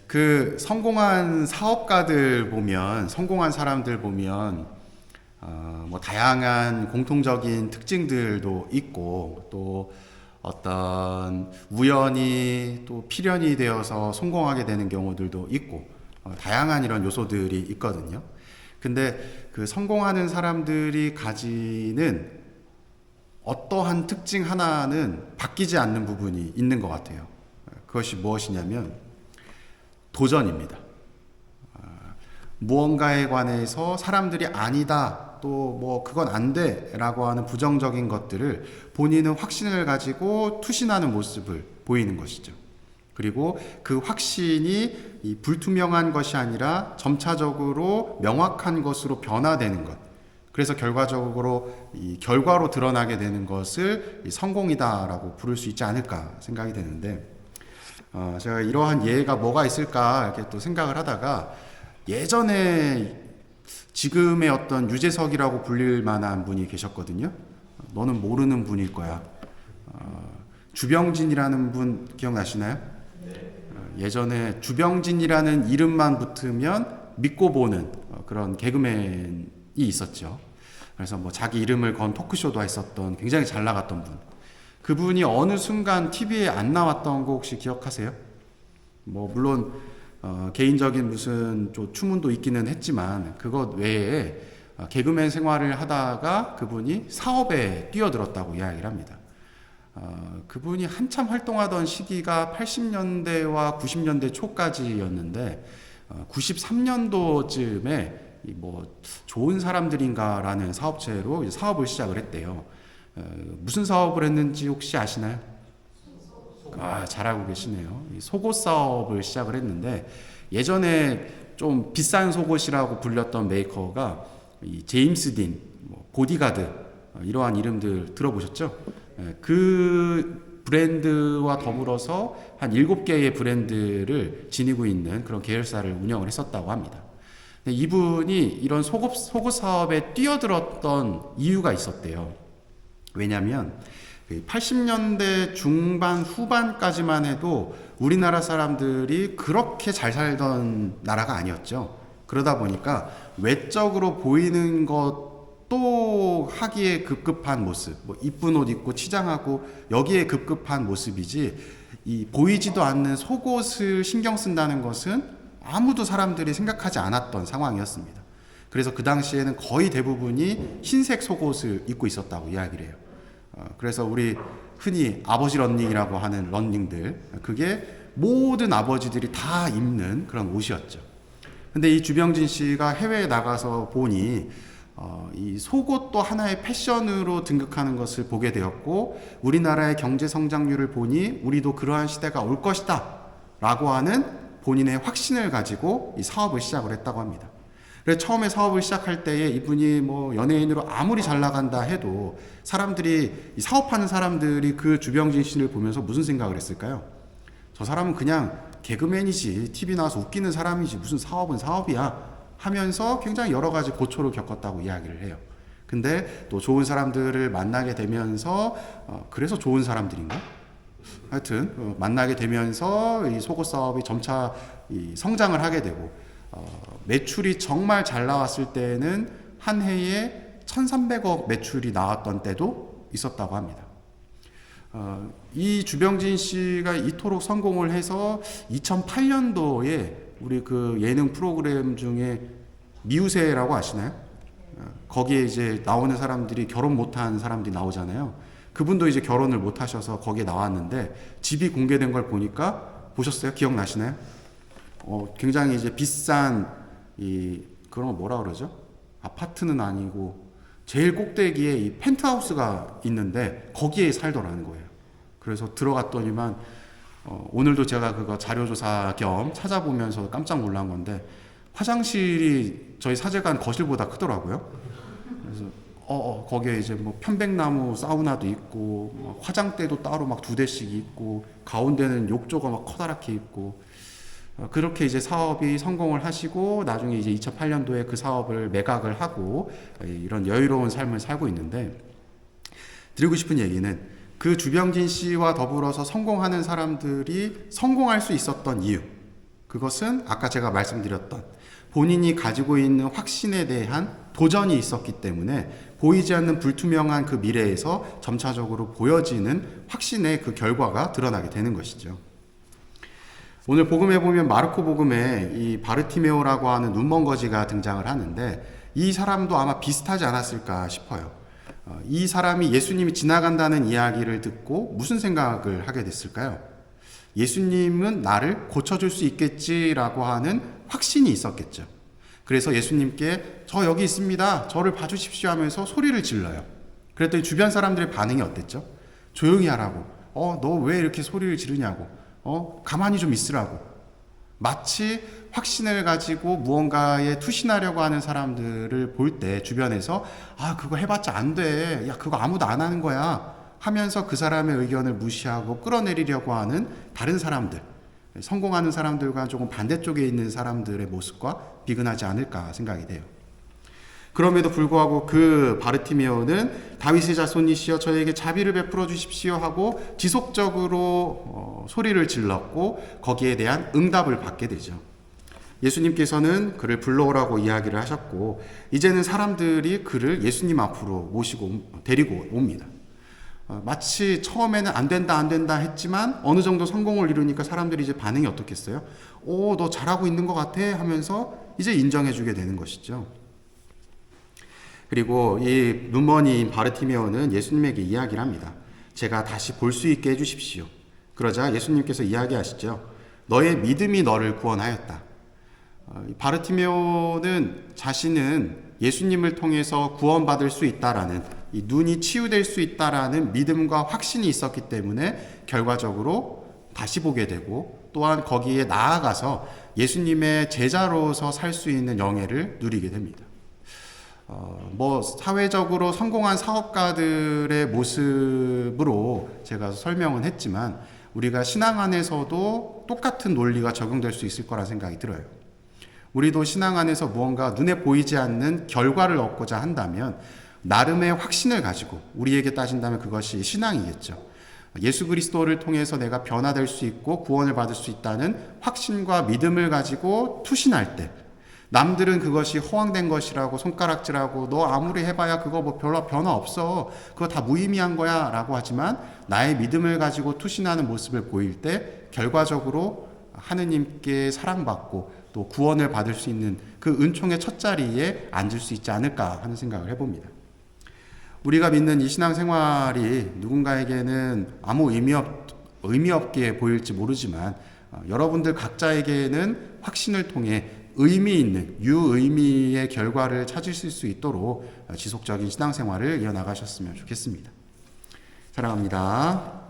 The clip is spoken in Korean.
그 성공한 사업가들 보면, 성공한 사람들 보면, 뭐 다양한 공통적인 특징들도 있고, 또 어떤 우연히 또 필연이 되어서 성공하게 되는 경우들도 있고, 다양한 이런 요소들이 있거든요. 근데 그 성공하는 사람들이 가지는 어떠한 특징 하나는 바뀌지 않는 부분이 있는 것 같아요. 그것이 무엇이냐면 도전입니다. 무언가에 관해서 사람들이 아니다, 또 뭐 그건 안 돼 라고 하는 부정적인 것들을 본인은 확신을 가지고 투신하는 모습을 보이는 것이죠. 그리고 그 확신이 이 불투명한 것이 아니라 점차적으로 명확한 것으로 변화되는 것. 그래서 결과적으로 이 결과로 드러나게 되는 것을 성공이다라고 부를 수 있지 않을까 생각이 되는데, 제가 이러한 예가 뭐가 있을까 이렇게 또 생각을 하다가, 예전에 지금의 어떤 유재석이라고 불릴 만한 분이 계셨거든요. 너는 모르는 분일 거야. 주병진이라는 분 기억나시나요? 예전에 주병진이라는 이름만 붙으면 믿고 보는 그런 개그맨이 있었죠. 그래서 뭐 자기 이름을 건 토크쇼도 했었던 굉장히 잘 나갔던 분. 그분이 어느 순간 TV에 안 나왔던 거 혹시 기억하세요? 뭐 물론 개인적인 무슨 좀 추문도 있기는 했지만 그것 외에 개그맨 생활을 하다가 그분이 사업에 뛰어들었다고 이야기를 합니다. 그분이 한참 활동하던 시기가 80년대와 90년대 초까지였는데 93년도쯤에 뭐 좋은 사람들인가라는 사업체로 이제 사업을 시작을 했대요. 무슨 사업을 했는지 혹시 아시나요? 잘 알고 계시네요. 속옷 사업을 시작을 했는데, 예전에 좀 비싼 속옷이라고 불렸던 메이커가 이 제임스 딘, 뭐 보디가드, 이러한 이름들 들어보셨죠? 그 브랜드와 더불어서 한 7개의 브랜드를 지니고 있는 그런 계열사를 운영을 했었다고 합니다. 이분이 이런 속옷 사업에 뛰어들었던 이유가 있었대요. 왜냐하면 80년대 중반 후반까지만 해도 우리나라 사람들이 그렇게 잘 살던 나라가 아니었죠. 그러다 보니까 외적으로 보이는 것도 하기에 급급한 모습, 뭐 이쁜 옷 입고 치장하고 여기에 급급한 모습이지, 이 보이지도 않는 속옷을 신경 쓴다는 것은 아무도 사람들이 생각하지 않았던 상황이었습니다. 그래서 그 당시에는 거의 대부분이 흰색 속옷을 입고 있었다고 이야기를 해요. 그래서 우리 흔히 아버지 런닝이라고 하는 런닝들, 그게 모든 아버지들이 다 입는 그런 옷이었죠. 근데 이 주병진 씨가 해외에 나가서 보니 이 속옷도 하나의 패션으로 등극하는 것을 보게 되었고, 우리나라의 경제 성장률을 보니 우리도 그러한 시대가 올 것이다 라고 하는 본인의 확신을 가지고 이 사업을 시작을 했다고 합니다. 그래서 처음에 사업을 시작할 때에 이분이 뭐 연예인으로 아무리 잘 나간다 해도 사람들이, 사업하는 사람들이 그 주병진 씨를 보면서 무슨 생각을 했을까요? 저 사람은 그냥 개그맨이지, TV 나와서 웃기는 사람이지, 무슨 사업은 사업이야 하면서 굉장히 여러 가지 고초를 겪었다고 이야기를 해요. 근데 또 좋은 사람들을 만나게 되면서 그래서 좋은 사람들인가? 하여튼 만나게 되면서 이 속옷 사업이 점차 성장을 하게 되고, 매출이 정말 잘 나왔을 때는 한 해에 1,300억 매출이 나왔던 때도 있었다고 합니다. 이 주병진 씨가 이토록 성공을 해서 2008년도에 우리 그 예능 프로그램 중에 미우새라고 아시나요? 거기에 이제 나오는 사람들이 결혼 못한 사람들이 나오잖아요. 그분도 이제 결혼을 못 하셔서 거기에 나왔는데, 집이 공개된 걸 보니까, 보셨어요? 기억나시나요? 굉장히 이제 비싼 그런 거 뭐라 그러죠? 아파트는 아니고 제일 꼭대기에 이 펜트하우스가 있는데 거기에 살더라는 거예요. 그래서 들어갔더니만 오늘도 제가 그거 자료조사 겸 찾아보면서 깜짝 놀란 건데, 화장실이 저희 사제관 거실보다 크더라고요. 그래서 거기에 이제 뭐 편백나무 사우나도 있고, 막 화장대도 따로 막 2대씩 있고, 가운데는 욕조가 막 커다랗게 있고, 그렇게 이제 사업이 성공을 하시고 나중에 이제 2008년도에 그 사업을 매각을 하고 이런 여유로운 삶을 살고 있는데, 드리고 싶은 얘기는 그 주병진 씨와 더불어서 성공하는 사람들이 성공할 수 있었던 이유, 그것은 아까 제가 말씀드렸던 본인이 가지고 있는 확신에 대한 도전이 있었기 때문에 보이지 않는 불투명한 그 미래에서 점차적으로 보여지는 확신의 그 결과가 드러나게 되는 것이죠. 오늘 복음에 보면 마르코 복음에 이 바르티메오라고 하는 눈먼 거지가 등장을 하는데 이 사람도 아마 비슷하지 않았을까 싶어요. 이 사람이 예수님이 지나간다는 이야기를 듣고 무슨 생각을 하게 됐을까요? 예수님은 나를 고쳐줄 수 있겠지라고 하는 확신이 있었겠죠. 그래서 예수님께 저 여기 있습니다. 저를 봐주십시오 하면서 소리를 질러요. 그랬더니 주변 사람들의 반응이 어땠죠? 조용히 하라고. 너 왜 이렇게 소리를 지르냐고. 가만히 좀 있으라고. 마치 확신을 가지고 무언가에 투신하려고 하는 사람들을 볼 때 주변에서 그거 해봤자 안 돼. 야, 그거 아무도 안 하는 거야. 하면서 그 사람의 의견을 무시하고 끌어내리려고 하는 다른 사람들, 성공하는 사람들과 조금 반대쪽에 있는 사람들의 모습과 비근하지 않을까 생각이 돼요. 그럼에도 불구하고 그 바르티메오는 다윗의 자손이시여 저에게 자비를 베풀어 주십시오 하고 지속적으로 소리를 질렀고 거기에 대한 응답을 받게 되죠. 예수님께서는 그를 불러오라고 이야기를 하셨고 이제는 사람들이 그를 예수님 앞으로 데리고 옵니다. 마치 처음에는 안 된다 했지만 어느 정도 성공을 이루니까 사람들이 이제 반응이 어떻겠어요? 너 잘하고 있는 것 같아 하면서 이제 인정해 주게 되는 것이죠. 그리고 이 눈먼이인 바르티메오는 예수님에게 이야기를 합니다. 제가 다시 볼 수 있게 해주십시오. 그러자 예수님께서 이야기하시죠. 너의 믿음이 너를 구원하였다. 바르티메오는 자신은 예수님을 통해서 구원받을 수 있다라는 이 눈이 치유될 수 있다라는 믿음과 확신이 있었기 때문에 결과적으로 다시 보게 되고 또한 거기에 나아가서 예수님의 제자로서 살 수 있는 영예를 누리게 됩니다. 사회적으로 성공한 사업가들의 모습으로 제가 설명은 했지만 우리가 신앙 안에서도 똑같은 논리가 적용될 수 있을 거라 생각이 들어요. 우리도 신앙 안에서 무언가 눈에 보이지 않는 결과를 얻고자 한다면 나름의 확신을 가지고 우리에게 따진다면 그것이 신앙이겠죠. 예수 그리스도를 통해서 내가 변화될 수 있고 구원을 받을 수 있다는 확신과 믿음을 가지고 투신할 때 남들은 그것이 허황된 것이라고 손가락질하고 너 아무리 해봐야 그거 별로 변화 없어. 그거 다 무의미한 거야 라고 하지만 나의 믿음을 가지고 투신하는 모습을 보일 때 결과적으로 하느님께 사랑받고 또 구원을 받을 수 있는 그 은총의 첫자리에 앉을 수 있지 않을까 하는 생각을 해봅니다. 우리가 믿는 이 신앙생활이 누군가에게는 아무 의미 없게 보일지 모르지만 여러분들 각자에게는 확신을 통해 의미 있는 유의미의 결과를 찾으실 수 있도록 지속적인 신앙생활을 이어나가셨으면 좋겠습니다. 사랑합니다.